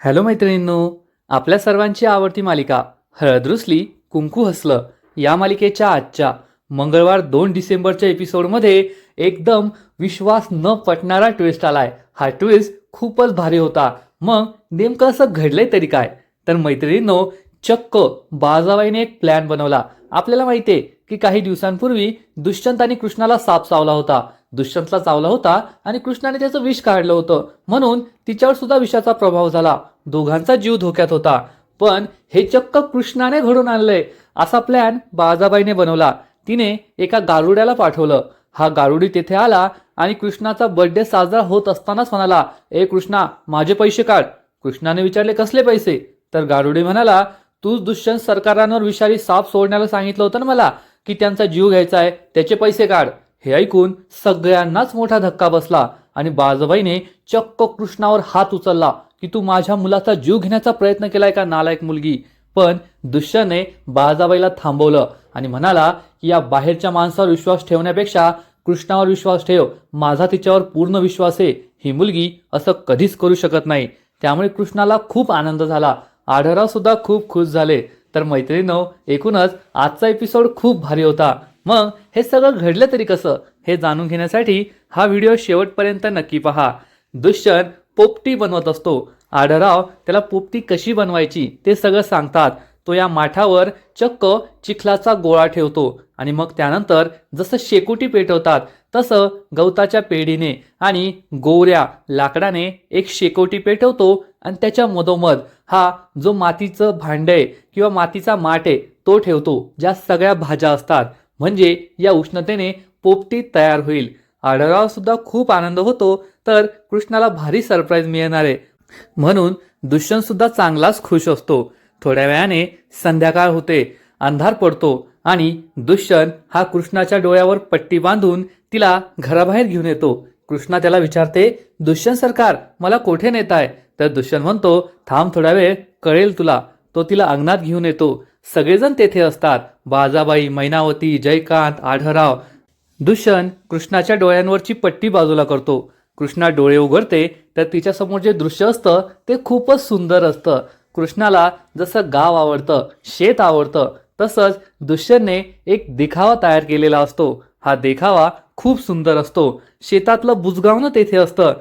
Hello मैत्रिणींनो, आपल्या सर्वांची आवडती मालिका हळद रुसली कुंकू हसलं या मालिकेच्या आजच्या मंगळवार 2 डिसेंबरच्या एपिसोडमध्ये एकदम विश्वास न पटणारा ट्विस्ट आलाय. हा ट्विस्ट खूपच भारी होता. मग नेमकं असं घडलंय तरी काय? तर मैत्रिणींनो, चक्क बाळजाबाईने एक प्लॅन बनवला. आपल्याला माहितीये की काही दिवसांपूर्वी दुष्यंत आणि कृष्णाला साप चावला होता. दुष्यंतला चावला होता आणि कृष्णाने त्याचं विष काढलं होतं, म्हणून तिच्यावर सुद्धा विषाचा प्रभाव झाला. दोघांचा जीव धोक्यात होता. पण हे चक्क कृष्णाने घडून आणलंय असा प्लॅन बाळजाबाईने बनवला. तिने एका गारुड्याला पाठवलं. हा गारुडी तेथे आला आणि कृष्णाचा बर्थडे साजरा होत असतानाच म्हणाला, ए कृष्णा, माझे पैसे काढ. कृष्णाने विचारले, कसले पैसे? तर गारुडी म्हणाला, तूच दुष्यंत सरकारांवर विषारी साप सोडण्याला सांगितलं होतं ना मला, की त्यांचा जीव घ्यायचा आहे, त्याचे पैसे काढ. हे ऐकून सगळ्यांनाच मोठा धक्का बसला आणि बाळजाबाईने चक्क कृष्णावर हात उचलला की तू माझ्या मुलाचा जीव घेण्याचा प्रयत्न केलाय का, नालायक मुलगी. पण दुष्यंतने बाळजाबाईला थांबवलं आणि म्हणाला की या बाहेरच्या माणसावर विश्वास ठेवण्यापेक्षा कृष्णावर विश्वास ठेव. माझा तिच्यावर पूर्ण विश्वास आहे. ही मुलगी असं कधीच करू शकत नाही. त्यामुळे कृष्णाला खूप आनंद झाला. आढळराव सुद्धा खूप खुश झाले. तर मैत्रिणींनो, एकूणच आजचा एपिसोड खूप भारी होता. मग हे सगळं घडलं तरी कसं, हे जाणून घेण्यासाठी हा व्हिडिओ शेवटपर्यंत नक्की पहा. दुष्यंत पोपटी बनवत असतो. आढळराव त्याला पोपटी कशी बनवायची ते सगळं सांगतात. तो या माठावर चक्क चिखलाचा गोळा ठेवतो आणि मग त्यानंतर जसं शेकोटी पेटवतात तसं गवताच्या पेढीने आणि गोवऱ्या लाकडाने एक शेकोटी पेटवतो आणि त्याच्या मधोमध हा जो मातीचं भांड आहे किंवा मातीचा माठ आहे तो ठेवतो, ज्या सगळ्या भाज्या असतात. म्हणजे या उष्णतेने पोपटी तयार होईल. आढळराव सुद्धा खूप आनंद होतो. तर कृष्णाला भारी सरप्राईज मिळणार आहे म्हणून दुष्यंत सुद्धा चांगलाच खुश असतो. थोड्या वेळाने संध्याकाळ होते, अंधार पडतो आणि दुष्यंत हा कृष्णाच्या डोळ्यावर पट्टी बांधून तिला घराबाहेर घेऊन येतो. कृष्णा त्याला विचारते, दुष्यंत सरकार, मला कोठे नेताय? तर दुष्यंत म्हणतो, थांब थोडा वेळ, कळेल तुला. तो तिला अंगणात घेऊन येतो. सगळेजण तेथे असतात. बाळजाबाई, मैनावती, जयकांत, आढळराव. दुष्यंत कृष्णाच्या डोळ्यांवरची पट्टी बाजूला करतो. कृष्णा डोळे उघडते तर तिच्यासमोर जे दृश्य असतं ते खूपच सुंदर असतं. कृष्णाला जसं गाव आवडतं, शेत आवडतं, तसंच दुष्यंतने एक देखावा तयार केलेला असतो. हा देखावा खूप सुंदर असतो. शेतातलं बुजगावणं तेथे असतं.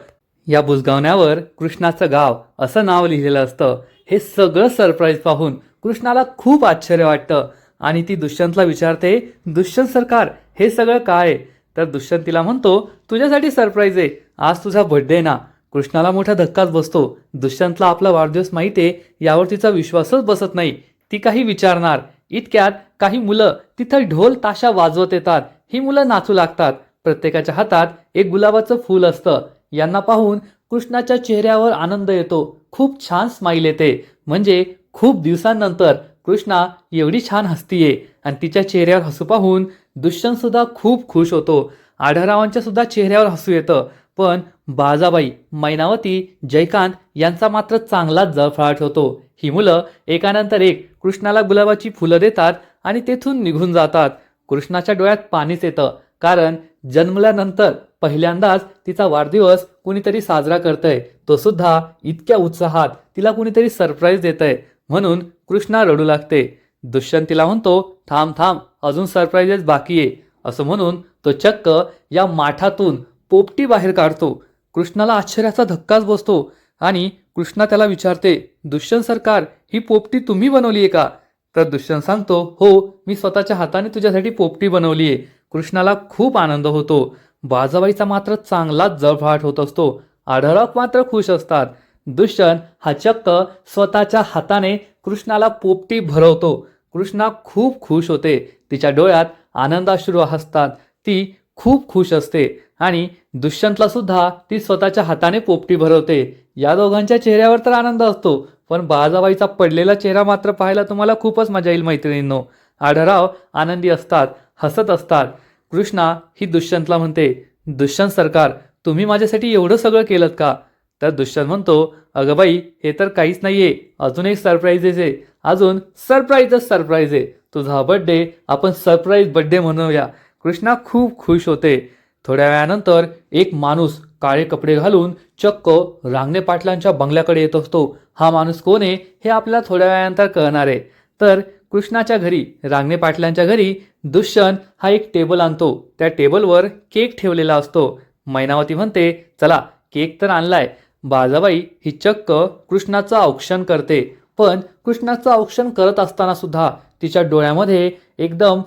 या बुजगावण्यावर कृष्णाचं गाव असं नाव लिहिलेलं असतं. हे सगळं सरप्राईज पाहून कृष्णाला खूप आश्चर्य वाटतं आणि ती दुष्यंतला विचारते, दुष्यंत सरकार, हे सगळं काय? तर दुष्यंत तिला म्हणतो, तुझ्यासाठी सरप्राईज आहे. आज तुझा बर्थडे ना. कृष्णाला मोठा धक्काच बसतो. दुष्यंतला आपला वाढदिवस माहिती आहे यावर तिचा विश्वासच बसत नाही. ती काही विचारणार इतक्यात काही मुलं तिथं ढोल ताशा वाजवत येतात. ही मुलं नाचू लागतात. प्रत्येकाच्या हातात एक गुलाबाचं फूल असतं. यांना पाहून कृष्णाच्या चेहऱ्यावर आनंद येतो. खूप छान स्माईल येते. म्हणजे खूप दिवसांनंतर कृष्णा एवढी छान हसतीये आणि तिच्या चेहऱ्यावर हसू पाहून दुष्यंत सुद्धा खूप खुश होतो. आढळरावांच्या सुद्धा चेहऱ्यावर हसू येतं. पण बाळजाबाई, मैनावती, जयकांत यांचा मात्र चांगलाच जळफळाट होतो. ही मुलं एकानंतर एक कृष्णाला गुलाबाची फुलं देतात आणि तेथून निघून जातात. कृष्णाच्या डोळ्यात पाणीच येतं, कारण जन्मल्यानंतर पहिल्यांदाच तिचा वाढदिवस कुणीतरी साजरा करतंय, तो सुद्धा इतक्या उत्साहात. तिला कुणीतरी सरप्राईज देतंय म्हणून कृष्णा रडू लागते. दुष्यंत तिला म्हणतो, थांब थांब, अजून सरप्राईजेस बाकी आहे. असं म्हणून तो चक्क या माठातून पोपटी बाहेर काढतो. कृष्णाला आश्चर्याचा धक्काच बसतो आणि कृष्णा त्याला विचारते, दुष्यंत सरकार, ही पोपटी तुम्ही बनवली आहे का? तर दुष्यंत सांगतो, हो, मी स्वतःच्या हाताने तुझ्यासाठी पोपटी बनवली आहे. कृष्णाला खूप आनंद होतो. बाळजाबाईचा मात्र चांगलाच जळफळाट होत असतो. आढळराव मात्र खुश असतात. दुष्यंत हा चक्क स्वतःच्या हाताने कृष्णाला पोपटी भरवतो. कृष्णा खूप खुश होते. तिच्या डोळ्यात आनंदाश्रू असतात. ती खूप खुश असते आणि दुष्यंतला सुद्धा ती स्वतःच्या हाताने पोपटी भरवते. या दोघांच्या चेहऱ्यावर तर आनंद असतो, पण बाळजाबाईचा पडलेला चेहरा मात्र पाहायला तुम्हाला खूपच मजा येईल मैत्रिणींनो. आढळराव आनंदी असतात, हसत असतात. कृष्णा ही दुष्यंतला म्हणते, दुष्यंत सरकार, तुम्ही माझ्यासाठी एवढं सगळं केलं का? तर दुष्यंत म्हणतो, अगं बाई, हे तर काहीच नाहीये, अजून एक सरप्राईज आहे. अजून सरप्राईज आहे. तुझा बर्थडे आपण सरप्राईज बर्थडे म्हणूया. कृष्णा खूप खुश होते. थोड्या वेळानंतर एक माणूस काळे कपडे घालून चक्क रांगणे पाटलांच्या बंगल्याकडे येत असतो. हा माणूस कोण आहे हे आपल्याला थोड्या वेळानंतर कळणार आहे. तर कृष्णाच्या घरी, रांगणे पाटलांच्या घरी दुष्यंत हा एक टेबल आणतो. त्या टेबलवर केक ठेवलेला असतो. मैनावती म्हणते, चला केक तर आणलाय. बाजाबाई ही चक्क कृष्णाचं औक्षण करते. पण कृष्णाचं औक्षण करत असताना सुद्धा तिच्या डोळ्यामध्ये एकदम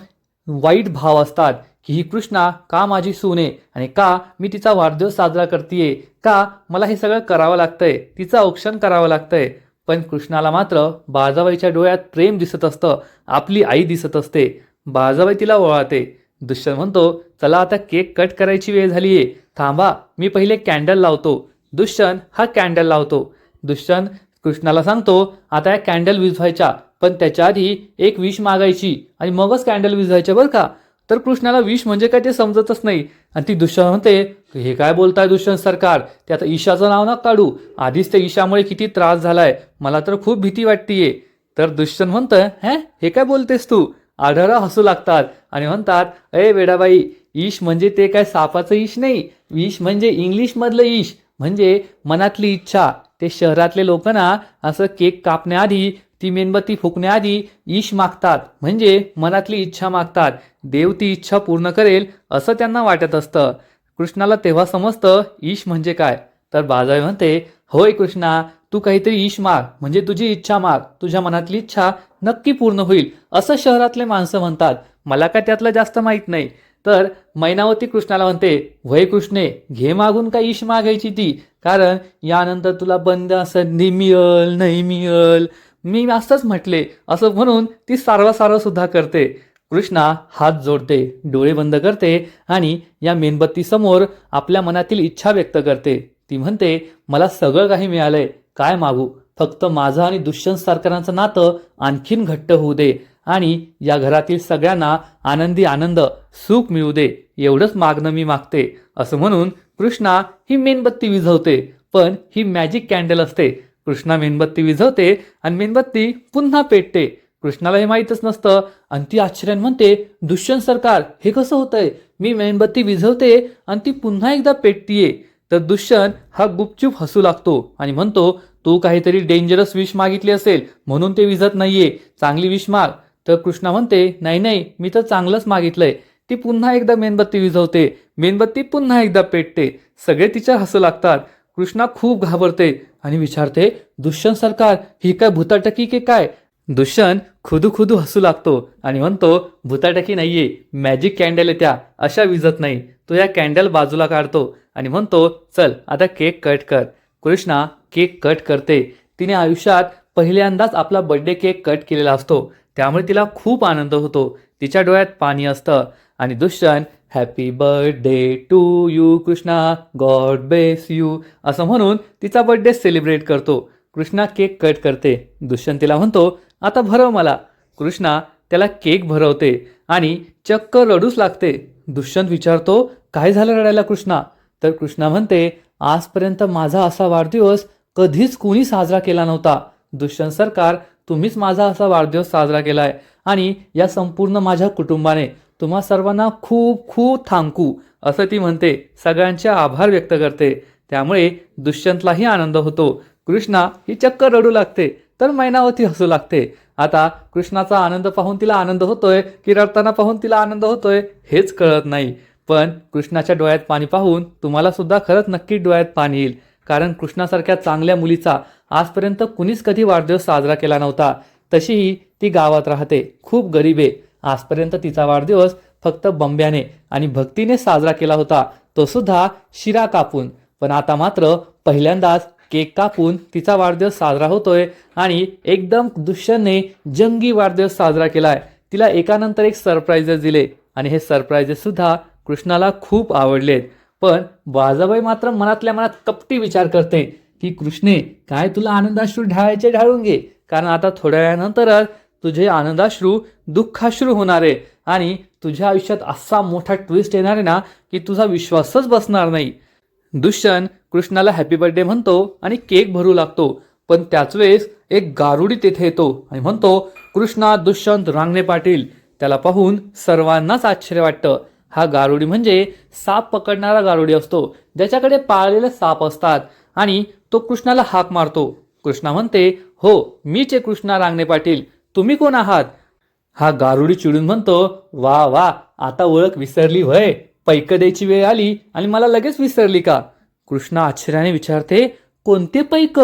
वाईट भाव असतात की ही कृष्णा का माझी सून आहे आणि का मी तिचा वाढदिवस साजरा करतेय, का मला हे सगळं करावं लागतंय, तिचं औक्षण करावं लागतंय. पण कृष्णाला मात्र बाजाबाईच्या डोळ्यात प्रेम दिसत असतं, आपली आई दिसत असते. बाजाबाई तिला ओवाळते. दुष्यंत म्हणतो, चला आता केक कट करायची वेळ झालीये, थांबा मी पहिले कॅन्डल लावतो. दुष्यंत हा कॅन्डल लावतो. दुष्यंत कृष्णाला सांगतो, आता या कॅन्डल विझवायच्या, पण त्याच्या आधी एक विश मागायची आणि मगच कॅन्डल विझवायच्या बरं का. तर कृष्णाला विश म्हणजे काय ते समजतच नाही. आणि ती दुष्यंत म्हणते, हे काय बोलताय दुष्यंत सरकार, ते आता ईशाचं नाव ना काढू, आधीच ते ईशामुळे किती त्रास झालाय, मला तर खूप भीती वाटतीये. तर दुष्यंत म्हणतं, हे काय बोलतेस तू. आढळराव हसू लागतात आणि म्हणतात, अरे वेडाबाई, ईश म्हणजे ते काय सापाचं ईश नाही, ईश म्हणजे इंग्लिशमधलं ईश, म्हणजे मनातली इच्छा. ते शहरातले लोक ना असं केक कापण्याआधी, ती मेणबत्ती फुकण्याआधी ईश मागतात, म्हणजे मनातली इच्छा मागतात. देव ती इच्छा पूर्ण करेल असं त्यांना वाटत असतं. कृष्णाला तेव्हा समजतं ईश म्हणजे काय. तर बाजाबाई म्हणते, होय कृष्णा, तू काहीतरी ईश माग, म्हणजे तुझी इच्छा माग, तुझ्या मनातली इच्छा नक्की पूर्ण होईल असं शहरातले माणसं म्हणतात. मला काय त्यातलं जास्त माहीत नाही. तर मैनावती कृष्णाला म्हणते, वय कृष्णे, घे मागून काय ईश मागायची ती, कारण यानंतर तुला बंद संधी मिळल नाही मिळल, मी असंच म्हटले, असं म्हणून ती सारवासारव सुद्धा करते. कृष्णा हात जोडते, डोळे बंद करते आणि या मेणबत्ती समोर आपल्या मनातील इच्छा व्यक्त करते. ती म्हणते, मला सगळं काही मिळालंय, काय मागू, फक्त माझं आणि दुष्यंत सरकारांचं नातं आणखीन घट्ट होऊ दे आणि या घरातील सगळ्यांना आनंदी आनंद, सुख मिळू दे, एवढंच मागणं मी मागते. असं म्हणून कृष्णा ही मेणबत्ती विझवते. पण ही मॅजिक कॅन्डल असते. कृष्णा मेणबत्ती विझवते आणि मेणबत्ती पुन्हा पेटते. कृष्णाला हे माहीतच नसतं आणि ती आश्चर्याने म्हणते, दुष्यंत सरकार, हे कसं होतंय, मी मेणबत्ती विझवते आणि ती पुन्हा एकदा पेटतीये. तर दुष्यंत हा गुपचूप हसू लागतो आणि म्हणतो, तू काहीतरी डेंजरस विश मागितली असेल म्हणून ते विझत नाहीये, चांगली विश माग. तर कृष्णा म्हणते, नाही नाही, मी तर चांगलंच मागितलंय. ती पुन्हा एकदा मेणबत्ती विझवते, मेणबत्ती पुन्हा एकदा पेटते. सगळे तिच्या हसू लागतात. कृष्णा खूप घाबरते आणि विचारते, दुष्यंत सरकार, ही काय भुताटकी की काय. दुष्यंत खुदू हसू लागतो आणि म्हणतो, भुताटकी नाहीये, मॅजिक कॅन्डल आहे त्या, अशा विझत नाही. तो या कॅन्डल बाजूला काढतो आणि म्हणतो, चल आता केक कट कर. कृष्णा केक कट करते. तिने आयुष्यात पहिल्यांदाच आपला बर्थडे केक कट केलेला असतो, त्यामुळे तिला खूप आनंद होतो. तिच्या डोळ्यात पाणी असतं आणि Dushyant happy birthday to you Krishna, god bless you असं म्हणून तिचा बर्थडे सेलिब्रेट करतो. कृष्णा केक कट करते. दुष्यंत तिला म्हणतो, आता भरव मला. कृष्णा त्याला केक भरवते आणि चक्क रडूच लागते. दुष्यंत विचारतो, काय झालं रडायला कृष्णा. तर कृष्णा म्हणते, आजपर्यंत माझा असा वाढदिवस कधीच कुणी साजरा केला नव्हता. दुष्यंत सरकार, तुम्हीच माझा असा वाढदिवस साजरा केलाय आणि या संपूर्ण माझ्या कुटुंबाने तुम्हा सर्वांना खूप खूप थँक्यू असं ती म्हणते. सगळ्यांचे आभार व्यक्त करते. त्यामुळे दुष्यंतलाही आनंद होतो. कृष्णा ही चक्क रडू लागते. तर मैनावती हसू लागते. आता कृष्णाचा आनंद पाहून तिला आनंद होतोय की रडताना पाहून तिला आनंद होतोय हेच कळत नाही. पण कृष्णाच्या डोळ्यात पाणी पाहून तुम्हाला सुद्धा खरंच नक्की डोळ्यात पाणी येईल, कारण कृष्णासारख्या चांगल्या मुलीचा आजपर्यंत कुणीच कधी वाढदिवस साजरा केला नव्हता. तशीही ती गावात राहते, खूप गरीब आहे. आजपर्यंत तिचा वाढदिवस फक्त बंब्याने आणि भक्तीने साजरा केला होता, तो सुद्धा शिरा कापून. पण आता मात्र पहिल्यांदाच केक कापून तिचा वाढदिवस साजरा होतोय आणि एकदम दुष्यंतने जंगी वाढदिवस साजरा केलाय. तिला एकानंतर एक सरप्राईजेस दिले आणि हे सरप्राईजेस सुद्धा कृष्णाला खूप आवडलेत. पण बाजाबाई मात्र मनातल्या मनात कपटी विचार करते की कृष्णे, काय तुला आनंदाश्रू ढाळायचे ढाळून घे, कारण आता थोड्या वेळानंतरच तुझे आनंदाश्रू दुःखाश्रू होणार आहे आणि तुझ्या आयुष्यात असा मोठा ट्विस्ट येणार आहे ना की तुझा विश्वासच बसणार नाही. दुष्यंत कृष्णाला हॅपी बर्थडे म्हणतो आणि केक भरू लागतो. पण त्याच वेळेस एक गारुडी तेथे येतो आणि म्हणतो, कृष्णा दुष्यंत रांगणे पाटील. त्याला पाहून सर्वांनाच आश्चर्य वाटतं हा गारुडी म्हणजे साप पकडणारा गारुडी असतो, ज्याच्याकडे पाळलेले साप असतात आणि तो कृष्णाला हाक मारतो. कृष्णा म्हणते, हो मीच आहे कृष्णा रांगणे पाटील, तुम्ही कोण आहात? हा गारुडी चिडून म्हणतो, वा वा, आता ओळख विसरली होय, पैक द्यायची वेळ आली आणि मला लगेच विसरली का? कृष्णा आश्चर्याने विचारते, कोणते पैक?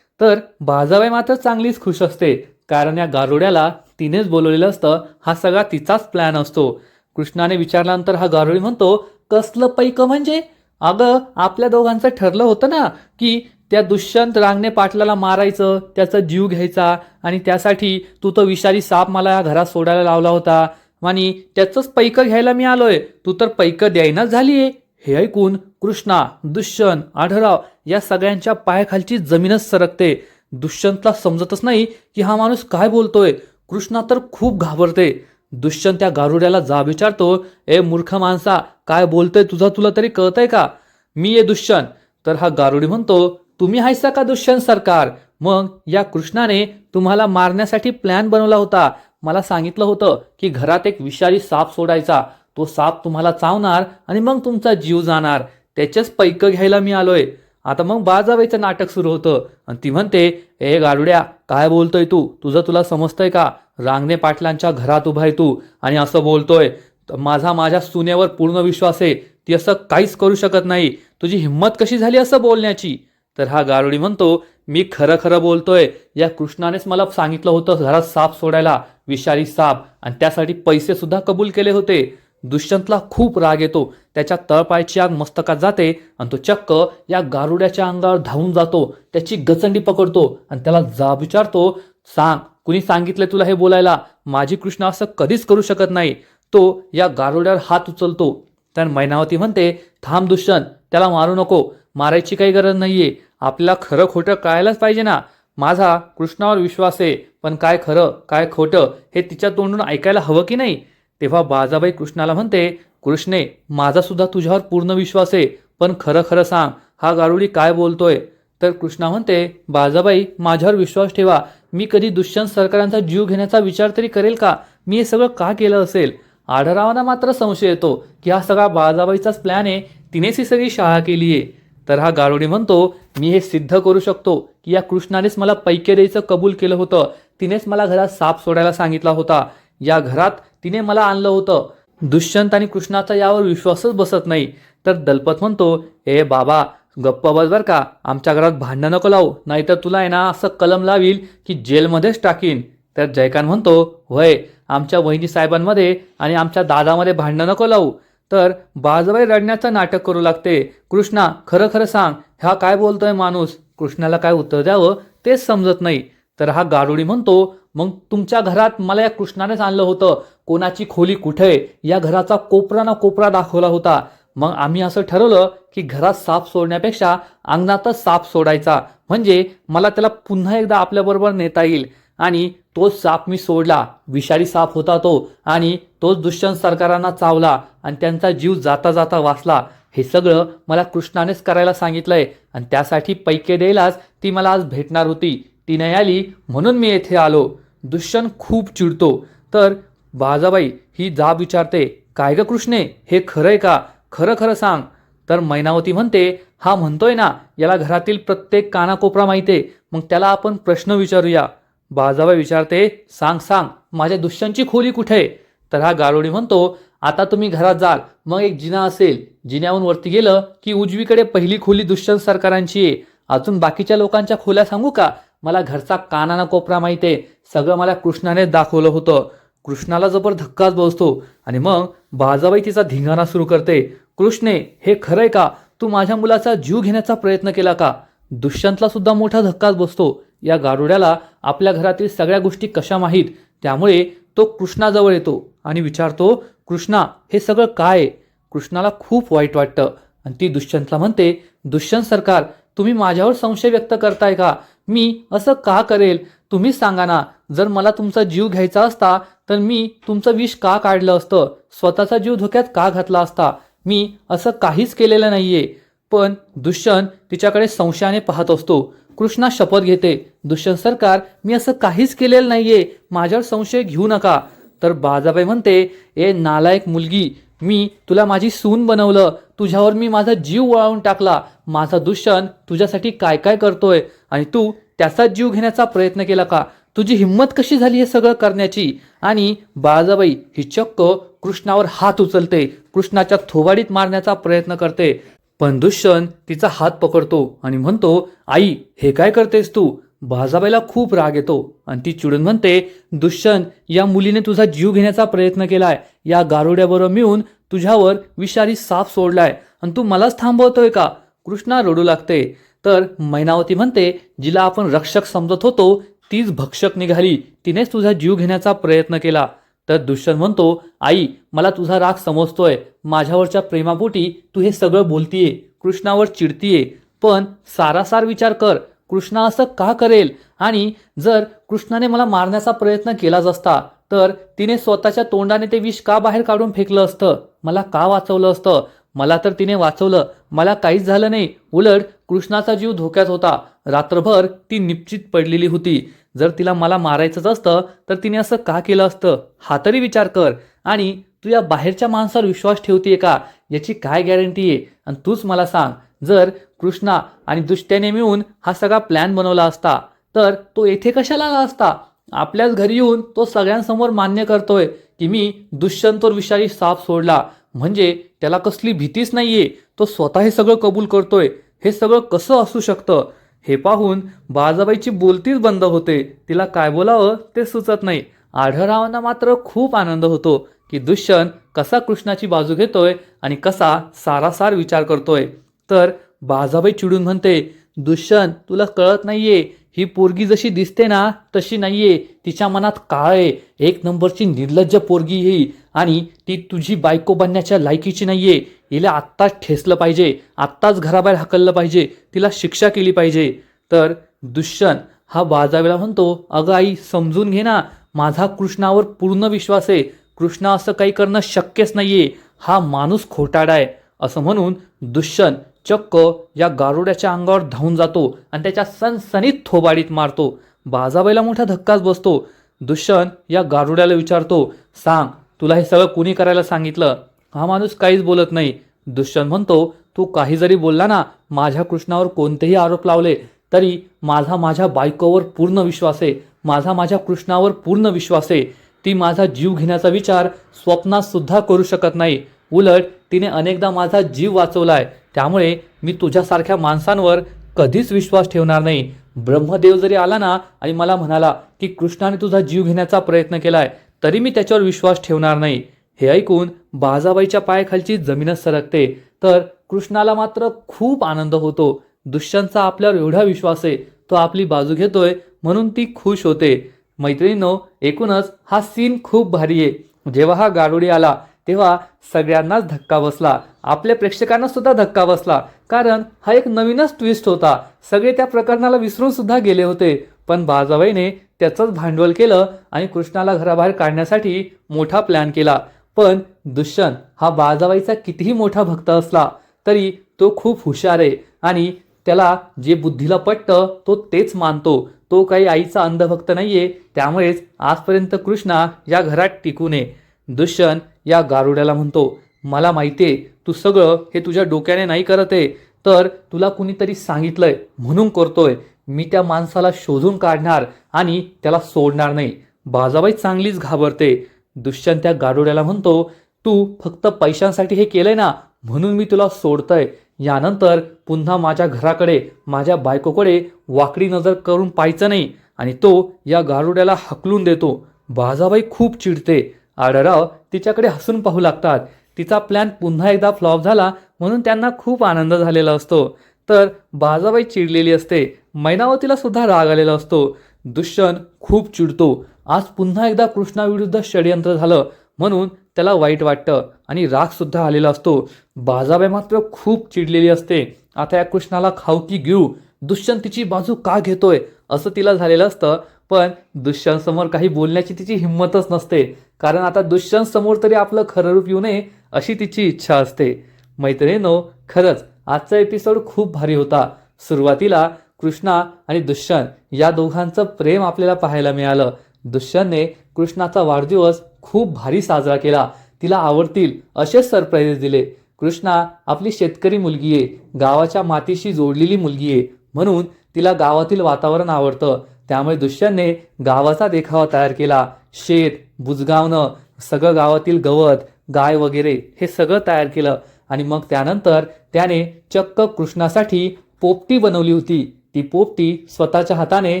तर बाजाबाई मात्र चांगलीच खुश असते, कारण या गारुड्याला तिनेच बोलवलेलं असतं. हा सगळा तिचाच प्लॅन असतो. कृष्णाने विचारल्यानंतर हा गारुडी म्हणतो, कसलं पैक म्हणजे? अगं आपल्या दोघांचं ठरलं होतं ना की त्या दुष्यंत रांगणे पाटलाला मारायचं, त्याचा जीव घ्यायचा, आणि त्यासाठी तू तो विषारी साप मला या घरात सोडायला लावला होता आणि त्याचंच पैक घ्यायला मी आलोय. तू तर पैक द्यायनाच झालीये. हे ऐकून कृष्णा, दुष्यंत, आढळराव या सगळ्यांच्या पायाखालची जमीनच सरकते. दुष्यंतला समजतच नाही की हा माणूस काय बोलतोय. कृष्णा तर खूप घाबरते. दुष्यंत त्या गारुड्याला जाब विचारतो, ए मूर्ख माणसा, काय बोलतोय तुला तरी कळतंय का? मी ये दुष्यंत. तर हा गारुडी म्हणतो, तुम्ही हायसा का दुष्यंत सरकार? मग या कृष्णाने तुम्हाला मारण्यासाठी प्लॅन बनवला होता. मला सांगितलं होतं की घरात एक विषारी साप सोडायचा, तो साप तुम्हाला चावणार आणि मग तुमचा जीव जाणार. त्याचेच पैक घ्यायला मी आलोय. आता मग बाजाबाईचं नाटक सुरू होतं आणि ती म्हणते, ए गारुड्या, काय बोलतोय तू? तुला समजतंय का? रांगणे पाटलांच्या घरात उभा आहे तू आणि असं बोलतोय. माझ्या सुनेवर पूर्ण विश्वास आहे, ती असं काहीच करू शकत नाही. तुझी हिंमत कशी झाली असं बोलण्याची? तर हा गारुडी म्हणतो, मी खरं खरं बोलतोय. या कृष्णानेच मला सांगितलं होतं घरात साप सोडायला, विषारी साप, आणि त्यासाठी पैसे सुद्धा कबूल केले होते. दुष्यंतला खूप राग येतो. त्याच्या तळपायची आग मस्तकात जाते आणि तो चक्क या गारुड्याच्या अंगावर धावून जातो, त्याची गचंडी पकडतो आणि त्याला जाब विचारतो, सांग, कुणी सांगितलं तुला हे बोलायला? माझी कृष्णा असं कधीच करू शकत नाही. तो या गारुड्यावर हात उचलतो. तर मैनावती म्हणते, थांब दुष्यंत, त्याला मारू नको. मारायची काही गरज नाहीये. आपल्याला खरं खोटं कळायलाच पाहिजे ना. माझा कृष्णावर विश्वास आहे, पण काय खरं काय खोटं हे तिच्या तोंडून ऐकायला हवं की नाही? तेव्हा बाजाबाई कृष्णाला म्हणते, कृष्णे, माझा सुद्धा तुझ्यावर पूर्ण विश्वास आहे, पण खरं खरं सांग, हा गारुडी काय बोलतोय? तर कृष्णा म्हणते, बाजाबाई, माझ्यावर विश्वास ठेवा. मी कधी दुष्यंत सरकारांचा जीव घेण्याचा विचार तरी करेल का? मी हे सगळं का केलं असेल? आढळरावांना मात्र संशय येतो की हा सगळा बाजाबाईचाच प्लॅन आहे, तिनेच ही सगळी शाळा केली आहे. तर हा गारुडी म्हणतो, मी हे सिद्ध करू शकतो की या कृष्णानेच मला पैके द्यायचं कबूल केलं होतं. तिनेच मला घरात साप सोडायला सांगितला होता. या घरात तिने मला आणलं होतं. दुष्यंत आणि कृष्णाचा यावर विश्वासच बसत नाही. तर दलपत म्हणतो, ए बाबा, गप्प बस बर का, आमच्या घरात भांडणं नको लावू, नाहीतर तुला आहे ना असं कलम लावील की जेलमध्येच टाकीन. तर जयकांत म्हणतो, होय, आमच्या वहिनी साहेबांमध्ये आणि आमच्या दादामध्ये भांडणं नको लावू. तर बाजाबाई रडण्याचं नाटक करू लागते. कृष्णा, खरं खरं सांग, हा काय बोलतोय माणूस? कृष्णाला काय उत्तर द्यावं तेच समजत नाही. तर हा गारुडी म्हणतो, मग तुमच्या घरात मला या कृष्णानेच आणलं होतं. कोणाची खोली कुठे, या घराचा कोपरा ना कोपरा दाखवला होता. मग आम्ही असं ठरवलं की घरात साप सोडण्यापेक्षा अंगणातच साप सोडायचा, म्हणजे मला त्याला पुन्हा एकदा आपल्याबरोबर नेता येईल. आणि तोच साप मी सोडला. विषारी साप होता तो, आणि तोच दुष्यंत सरकारांना चावला आणि त्यांचा जीव जाता जाता वाचला. हे सगळं मला कृष्णानेच करायला सांगितलंय आणि त्यासाठी पैके द्यायलाच ती मला आज भेटणार होती. ती नाही आली म्हणून मी येथे आलो. दुष्यंत खूप चिडतो. तर बाजाबाई ही जाब विचारते, काय ग कृष्णे, हे खरंय का? खरं खरं सांग. तर मैनावती म्हणते, हा म्हणतोय ना याला घरातील प्रत्येक कानाकोपरा माहितीये, मग त्याला आपण प्रश्न विचारूया. बाजाबाई विचारते, सांग सांग, माझ्या दुष्यंतची खोली कुठे? तर हा गारुडी म्हणतो, आता तुम्ही घरात जाल, मग एक जिना असेल, जिन्याहून वरती गेलं की उजवीकडे पहिली खोली दुष्यंत सरकारांची आहे. अजून बाकीच्या लोकांच्या खोल्या सांगू का? मला घरचा कानाना कोपरा माहितीये, सगळं मला कृष्णाने दाखवलं होतं. कृष्णाला जबर धक्काच बसतो आणि मग बाजाबाई तिचा धिंगाणा सुरू करते, कृष्णे, हे खरंय का? तू माझ्या मुलाचा जीव घेण्याचा प्रयत्न केला का? दुष्यंतला सुद्धा मोठा धक्काच बसतो. या गारुड्याला आपल्या घरातील सगळ्या गोष्टी कशा माहीत, त्यामुळे तो कृष्णाजवळ येतो आणि विचारतो, कृष्णा, हे सगळं काय आहे? कृष्णाला खूप वाईट वाटतं आणि ती दुष्यंतला म्हणते, दुष्यंत सरकार, तुम्ही माझ्यावर संशय व्यक्त करताय का? मी असं का करेल? तुम्हीच सांगा ना. जर मला तुमचा जीव घ्यायचा असता तर मी तुमचं विष का काढलं असतं? स्वतःचा जीव धोक्यात का घातला असता? मी असं काहीच केलेलं नाहीये. पण दुष्यंत तिच्याकडे संशयाने पाहत असतो. कृष्णा शपथ घेते, दुष्यंत सरकार, मी असं काहीच केलेलं नाहीये, माझ्यावर संशय घेऊ नका. तर बाजाबाई म्हणते, ए नालायक मुलगी, मी तुला माझी सून बनवलं, तुझ्यावर मी माझा जीव वळवून टाकला, माझा दुष्यंत तुझ्यासाठी काय काय करतोय आणि तू त्याचा जीव घेण्याचा प्रयत्न केला का? तुझी हिंमत कशी झाली हे सगळं करण्याची? आणि बाळाबाई ही चक्क कृष्णावर हात उचलते, कृष्णाच्या थोबाडीत मारण्याचा प्रयत्न करते. पण दुष्यंत तिचा हात पकडतो आणि म्हणतो, आई हे काय करतेस तू? बाळाबाईला खूप राग येतो आणि ती चिडून म्हणते, दुष्यंत या मुलीने तुझा जीव घेण्याचा प्रयत्न केलाय, या गारुड्याबरोबर मिळून तुझ्यावर विषारी साप सोडलाय आणि तू मलाच थांबवतोय का? कृष्णा रडू लागते. तर मैनावती म्हणते, जिला आपण रक्षक समजत होतो तीच भक्षक निघाली, तिनेच तुझा जीव घेण्याचा प्रयत्न केला. तर दुष्यंत म्हणतो, आई मला तुझा राग समजतोय, माझ्यावरच्या प्रेमापोटी तू हे सगळं बोलतीये, कृष्णावर चिडतीये, पण सारासार विचार कर, कृष्णा असं का करेल? आणि जर कृष्णाने मला मारण्याचा प्रयत्न केलाच असता तर तिने स्वतःच्या तोंडाने ते विष का बाहेर काढून फेकलं असतं? मला का वाचवलं असतं? मला तर तिने वाचवलं, मला काहीच झालं नाही, उलट कृष्णाचा जीव धोक्यात होता, रात्रभर ती निश्चित पडलेली होती. जर तिला मला मारायचंच असतं तर तिने असं का केलं असतं? हा तरी विचार कर. आणि तू या बाहेरच्या माणसावर विश्वास ठेवतीये का, याची काय गॅरंटी आहे? आणि तूच मला सांग, जर कृष्णा आणि दुष्ट्याने मिळून हा सगळा प्लॅन बनवला असता तर तो येथे कशाला आला असता? आपल्याच घरी येऊन तो सगळ्यांसमोर मान्य करतोय की मी दुष्यंतवर विषारी साप सोडला, म्हणजे त्याला कसली भीतीच नाहीये, तो स्वतः हे सगळं कबूल करतोय. हे सगळं कसं असू शकतं? हे पाहून बाळाबाईची बोलतीच बंद होते, तिला काय बोलावं ते सुचत नाही. आढळरावांना मात्र खूप आनंद होतो की दुष्यंत कसा कृष्णाची बाजू घेतोय आणि कसा सारासार विचार करतोय. तर बाळाबाई चिडून म्हणते, दुष्यंत तुला कळत नाहीये, ही पोरगी जशी दिसते ना तशी नाहीये, तिच्या मनात काळ आहे, एक नंबरची निर्लज्ज पोरगी ही, आणि ती तुझी बायको बनण्याच्या लायकीची नाहीये. हिला आत्ताच ठेसलं पाहिजे, आत्ताच घराबाहेर हाकललं पाहिजे, तिला शिक्षा केली पाहिजे. तर दुष्यंत हा बाळाबाईला म्हणतो, अगं आई समजून घे ना, माझा कृष्णावर पूर्ण विश्वास आहे, कृष्णा असं काही करणं शक्यच नाहीये, हा माणूस खोटाडा आहे. असं म्हणून दुष्यंत चक्क या गारुड्याच्या अंगावर धावून जातो आणि त्याच्या सणसणीत थोबाडीत मारतो. बाळाबाईला मोठा धक्काच बसतो. दुष्यंत या गारुड्याला विचारतो, सांग तुला हे सगळं कुणी करायला सांगितलं? हा माणूस काहीच बोलत नाही. दुष्यंत म्हणतो, तू काही जरी बोलला ना, माझ्या कृष्णावर कोणतेही आरोप लावले तरी माझ्या बायकोवर पूर्ण विश्वास आहे, माझ्या कृष्णावर पूर्ण विश्वास आहे. ती माझा जीव घेण्याचा विचार स्वप्नात सुद्धा करू शकत नाही, उलट तिने अनेकदा माझा जीव वाचवलाय, त्यामुळे मी तुझ्यासारख्या माणसांवर कधीच विश्वास ठेवणार नाही. ब्रह्मदेव जरी आला ना आणि मला म्हणाला की कृष्णाने तुझा जीव घेण्याचा प्रयत्न केलाय, तरी मी त्याच्यावर विश्वास ठेवणार नाही. हे ऐकून बाळाबाईच्या पायाखालची जमीनच सरकते. तर कृष्णाला मात्र खूप आनंद होतो. दुष्यंतचा आपल्यावर एवढा विश्वास आहे, तो आपली बाजू घेतोय म्हणून ती खुश होते. मैत्रिणींनो, एकूणच हा सीन खूप भारी आहे. जेव्हा हा गारुडी आला तेव्हा सगळ्यांनाच धक्का बसला, आपल्या प्रेक्षकांना सुद्धा धक्का बसला, कारण हा एक नवीनच ट्विस्ट होता. सगळे त्या प्रकरणाला विसरून सुद्धा गेले होते, पण बाळाबाईने त्याचंच भांडवल केलं आणि कृष्णाला घराबाहेर काढण्यासाठी मोठा प्लॅन केला. पण दुष्यंत हा बाळाबाईचा कितीही मोठा भक्त असला तरी तो खूप हुशार आहे आणि त्याला जे बुद्धीला पटतं तो तेच मानतो. तो काही आईचा अंधभक्त नाहीये, त्यामुळेच आजपर्यंत कृष्णा या घरात टिकू नये. दुष्यंत या गारुड्याला म्हणतो, मला माहितीये तू सगळं हे तुझ्या डोक्याने नाही करत आहे, तर तुला कुणीतरी सांगितलंय म्हणून करतोय. मी त्या माणसाला शोधून काढणार आणि त्याला सोडणार नाही. बाळाबाई चांगलीच घाबरते. दुष्यंत त्या गारुड्याला म्हणतो, तू फक्त पैशांसाठी हे केलंय ना, म्हणून मी तुला सोडतोय. यानंतर पुन्हा माझ्या घराकडे, माझ्या बायकोकडे वाकडी नजर करून पाहायचं नाही. आणि तो या गारुड्याला हकलून देतो. बाळाबाई खूप चिडते. आढळराव तिच्याकडे हसून पाहू लागतात. तिचा प्लॅन पुन्हा एकदा फ्लॉप झाला म्हणून त्यांना खूप आनंद झालेला असतो. तर बाळाबाई चिडलेली असते. मैनावतीला सुद्धा राग आलेला असतो. दुष्यंत खूप चिडतो. आज पुन्हा एकदा कृष्णाविरुद्ध षडयंत्र झालं म्हणून त्याला वाईट वाटतं आणि राग सुद्धा आलेला असतो. बाळाबाई मात्र खूप चिडलेली असते. आता या कृष्णाला खाऊ की घेऊ, दुष्यंत तिची बाजू का घेतोय असं तिला झालेलं असतं. पण दुष्यंत समोर काही बोलण्याची तिची हिंमतच नसते, कारण आता दुष्यंत समोर तरी आपलं खरं रूप येऊ नये अशी तिची इच्छा असते. मैत्रिणींनो, खरंच आजचा एपिसोड खूप भारी होता. सुरुवातीला कृष्णा आणि दुष्यंत या दोघांचं प्रेम आपल्याला पाहायला मिळालं. दुष्यंतने कृष्णाचा वाढदिवस खूप भारी साजरा केला. तिला आवडतील असेच सरप्राईज दिले. कृष्णा आपली शेतकरी मुलगी आहे, गावाच्या मातीशी जोडलेली मुलगी आहे, म्हणून तिला गावातील वातावरण आवडतं. त्यामुळे दुष्यंतने गावाचा देखावा तयार केला. शेत बुजगावणं, सगळं गावातील गवत, गाय वगैरे हे सगळं तयार केलं. आणि मग त्यानंतर त्याने चक्क कृष्णासाठी पोपटी बनवली होती. ती पोपटी स्वतःच्या हाताने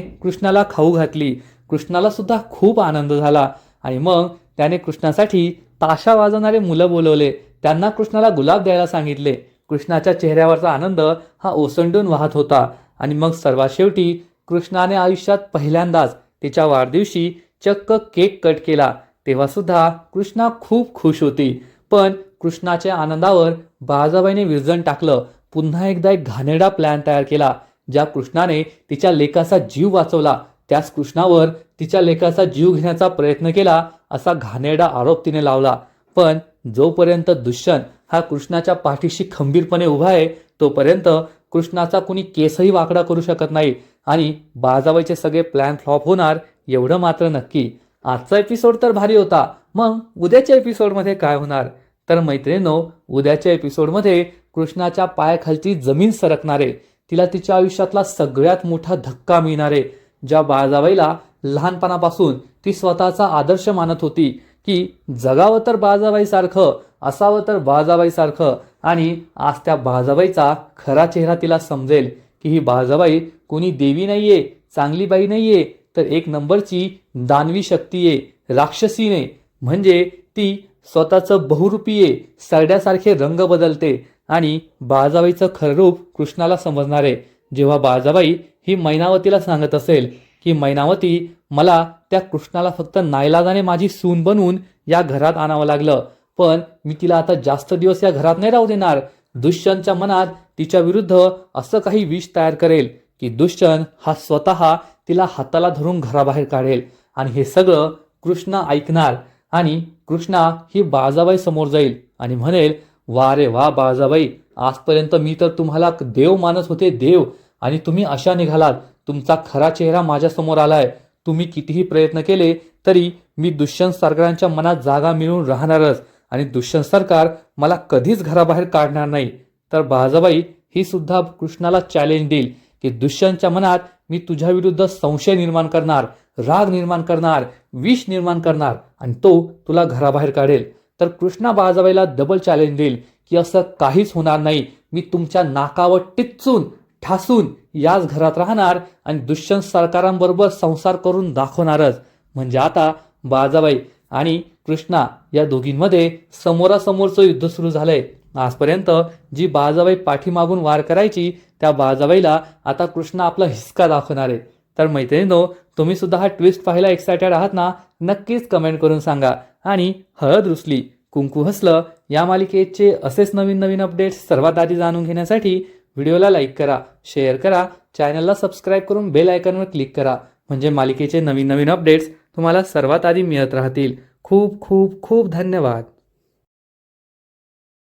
कृष्णाला खाऊ घातली. कृष्णाला सुद्धा खूप आनंद झाला. आणि मग त्याने कृष्णासाठी ताशा वाजवणारे मुलं बोलवले. त्यांना कृष्णाला गुलाब द्यायला सांगितले. कृष्णाच्या चेहऱ्यावरचा आनंद हा ओसंडून वाहत होता. आणि मग सर्वात शेवटी कृष्णाने आयुष्यात पहिल्यांदाच तिच्या वाढदिवशी चक्क केक कट केला. तेव्हा सुद्धा कृष्णा खूप खुश होती. पण कृष्णाच्या आनंदावर बाळाबाईने विरजण टाकलं. पुन्हा एकदा एक घाणेरडा प्लॅन तयार केला. ज्या कृष्णाने तिच्या लेकाचा जीव वाचवला, त्याच कृष्णावर तिच्या लेकाचा जीव घेण्याचा प्रयत्न केला असा घाणेरडा आरोप तिने लावला. पण जोपर्यंत दुष्यंत हा कृष्णाच्या पाठीशी खंबीरपणे उभा आहे, तोपर्यंत कृष्णाचा कुणी केसही वाकडा करू शकत नाही. आणि बाळाबाईचे सगळे प्लॅन फ्लॉप होणार एवढं मात्र नक्की. आजचा एपिसोड तर भारी होता. मग उद्याच्या एपिसोडमध्ये काय होणार? तर मैत्रिणींनो, उद्याच्या एपिसोडमध्ये कृष्णाच्या पायाखालची जमीन सरकणारे, तिला तिच्या आयुष्यातला सगळ्यात मोठा धक्का मिळणारे, ज्या बाळाबाईला लहानपणापासून ती स्वतःचा आदर्श मानत होती की जगावं तर बाळाबाईसारखं, असावं तर बाळाबाईसारखं, आणि आज त्या बाळाबाईचा खरा चेहरा तिला समजेल की ही बाळाबाई कोणी देवी नाहीये, चांगली बाई नाहीये, तर एक नंबरची दानवी शक्ती आहे, राक्षसीने. म्हणजे ती स्वतःचं बहुरूपी आहे, सरड्यासारखे रंग बदलते. आणि बाळाबाईचं खरं रूप कृष्णाला समजणार आहे जेव्हा बाळाबाई ही मैनावतीला सांगत असेल की मैनावती, मला त्या कृष्णाला फक्त नाईलाजाने माझी सून बनवून या घरात आणावं लागलं, पण मी तिला आता जास्त दिवस या घरात नाही राहू देणार. दुष्यंतच्या मनात तिच्या विरुद्ध असं काही विष तयार करेल की दुष्यंत हा स्वतः तिला हाताला धरून घराबाहेर काढेल. आणि हे सगळं कृष्णा ऐकणार. आणि कृष्णा ही बाळाबाई समोर जाईल आणि म्हणेल, वा रे वा बाळाबाई, आजपर्यंत मी तर तुम्हाला देव मानत होते, देव, आणि तुम्ही अशा निघालात. तुमचा खरा चेहरा माझ्यासमोर आलाय. तुम्ही कितीही प्रयत्न केले तरी मी दुष्यंत सरकारांच्या मनात जागा मिळवून राहणारच, आणि दुष्यंत सरकार मला कधीच घराबाहेर काढणार नाही. तर बाळाबाई ही सुद्धा कृष्णाला चॅलेंज देईल की दुष्यंतच्या मनात मी तुझ्या विरुद्ध संशय निर्माण करणार, राग निर्माण करणार, विष निर्माण करणार, आणि तो तुला घराबाहेर काढेल. तर कृष्णा बाळाबाईला डबल चॅलेंज देईल की असं काहीच होणार नाही. मी तुमच्या नाकावर टिच्चून ठासून याच घरात राहणार आणि दुष्यंत सरकारांबरोबर संसार करून दाखवणारच. म्हणजे आता बाळाबाई आणि कृष्णा या दोघींमध्ये समोरासमोरचं युद्ध सुरू झालंय. आजपर्यंत जी बाळाबाई पाठीमागून वार करायची, त्या बाळाबाईला आता कृष्णा आपला हिसका दाखवणार आहे. तर मैत्रिणींनो, तुम्ही सुद्धा हा ट्विस्ट पाहायला एक्सायटेड आहात ना? नक्कीच कमेंट करून सांगा. आणि हळद रुसली कुंकू हसलं या मालिकेचे असेच नवीन नवीन अपडेट्स सर्वात आधी जाणून घेण्यासाठी व्हिडिओला लाईक करा, शेअर करा, चॅनलला सबस्क्राईब करून बेल आयकॉनवर क्लिक करा. म्हणजे मालिकेचे नवीन नवीन अपडेट्स तुम्हाला सर्वात आधी मिळत राहतील. खूप खूप खूप धन्यवाद.